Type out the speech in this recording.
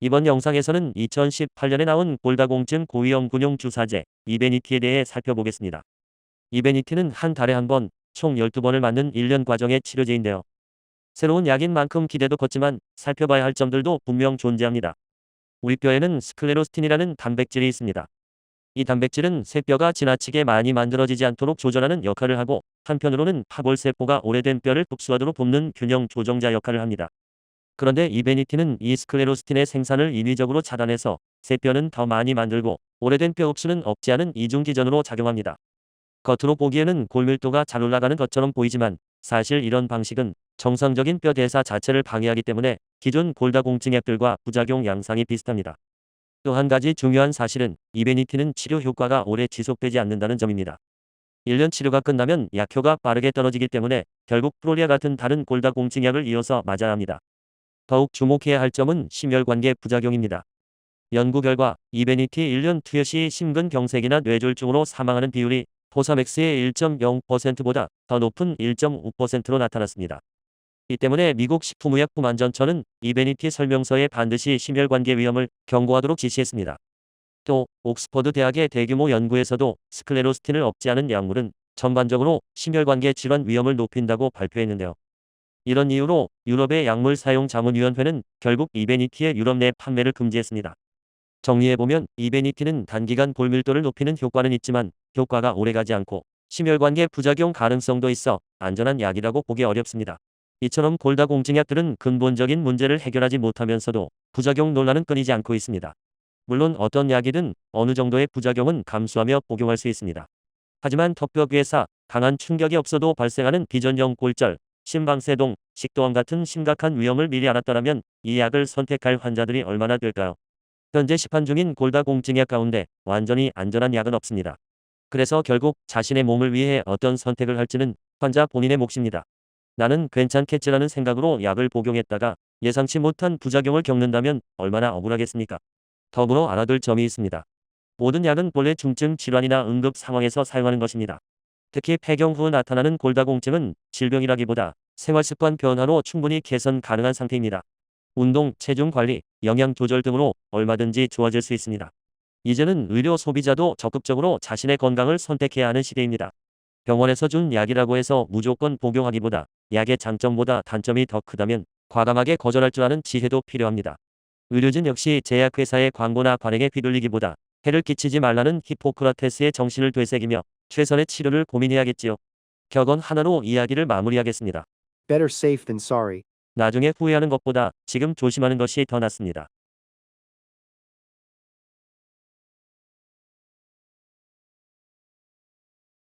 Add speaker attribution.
Speaker 1: 이번 영상에서는 2018년에 나온 골다공증 고위험 군용 주사제 이베니티에 대해 살펴보겠습니다. 이베니티는 한 달에 한 번, 총 12번을 맞는 1년 과정의 치료제인데요. 새로운 약인 만큼 기대도 컸지만 살펴봐야 할 점들도 분명 존재합니다. 우리 뼈에는 스클레로스틴이라는 단백질이 있습니다. 이 단백질은 새뼈가 지나치게 많이 만들어지지 않도록 조절하는 역할을 하고, 한편으로는 파골세포가 오래된 뼈를 복수하도록 돕는 균형 조정자 역할을 합니다. 그런데 이베니티는 이 스클레로스틴의 생산을 인위적으로 차단해서 새뼈는 더 많이 만들고 오래된 뼈 흡수는 없지 않은 이중기전으로 작용합니다. 겉으로 보기에는 골밀도가 잘 올라가는 것처럼 보이지만 사실 이런 방식은 정상적인 뼈 대사 자체를 방해하기 때문에 기존 골다공증약들과 부작용 양상이 비슷합니다. 또 한 가지 중요한 사실은 이베니티는 치료 효과가 오래 지속되지 않는다는 점입니다. 1년 치료가 끝나면 약효가 빠르게 떨어지기 때문에 결국 프로리아 같은 다른 골다공증약을 이어서 맞아야 합니다. 더욱 주목해야 할 점은 심혈관계 부작용입니다. 연구 결과 이베니티 1년 투여 시 심근경색이나 뇌졸중으로 사망하는 비율이 포사맥스의 1.0%보다 더 높은 1.5%로 나타났습니다. 이 때문에 미국 식품의약품안전처는 이베니티 설명서에 반드시 심혈관계 위험을 경고하도록 지시했습니다. 또 옥스퍼드 대학의 대규모 연구에서도 스클레로스틴을 억제하는 약물은 전반적으로 심혈관계 질환 위험을 높인다고 발표했는데요. 이런 이유로 유럽의 약물사용자문위원회는 결국 이베니티의 유럽 내 판매를 금지했습니다. 정리해보면 이베니티는 단기간 골밀도를 높이는 효과는 있지만 효과가 오래가지 않고 심혈관계 부작용 가능성도 있어 안전한 약이라고 보기 어렵습니다. 이처럼 골다공증약들은 근본적인 문제를 해결하지 못하면서도 부작용 논란은 끊이지 않고 있습니다. 물론 어떤 약이든 어느 정도의 부작용은 감수하며 복용할 수 있습니다. 하지만 턱뼈괴사, 강한 충격이 없어도 발생하는 비전형 골절, 심방세동, 식도암 같은 심각한 위험을 미리 알았더라면 이 약을 선택할 환자들이 얼마나 될까요? 현재 시판 중인 골다공증약 가운데 완전히 안전한 약은 없습니다. 그래서 결국 자신의 몸을 위해 어떤 선택을 할지는 환자 본인의 몫입니다. 나는 괜찮겠지라는 생각으로 약을 복용했다가 예상치 못한 부작용을 겪는다면 얼마나 억울하겠습니까? 더불어 알아둘 점이 있습니다. 모든 약은 본래 중증 질환이나 응급 상황에서 사용하는 것입니다. 특히 폐경 후 나타나는 골다공증은 질병이라기보다 생활습관 변화로 충분히 개선 가능한 상태입니다. 운동, 체중 관리, 영양 조절 등으로 얼마든지 좋아질 수 있습니다. 이제는 의료 소비자도 적극적으로 자신의 건강을 선택해야 하는 시대입니다. 병원에서 준 약이라고 해서 무조건 복용하기보다 약의 장점보다 단점이 더 크다면 과감하게 거절할 줄 아는 지혜도 필요합니다. 의료진 역시 제약회사의 광고나 관행에 휘둘리기보다 해를 끼치지 말라는 히포크라테스의 정신을 되새기며 최선의 치료를 고민해야겠지요. 격언 하나로 이야기를 마무리하겠습니다.
Speaker 2: Better safe than sorry.
Speaker 1: 나중에 후회하는 것보다 지금 조심하는 것이 더 낫습니다.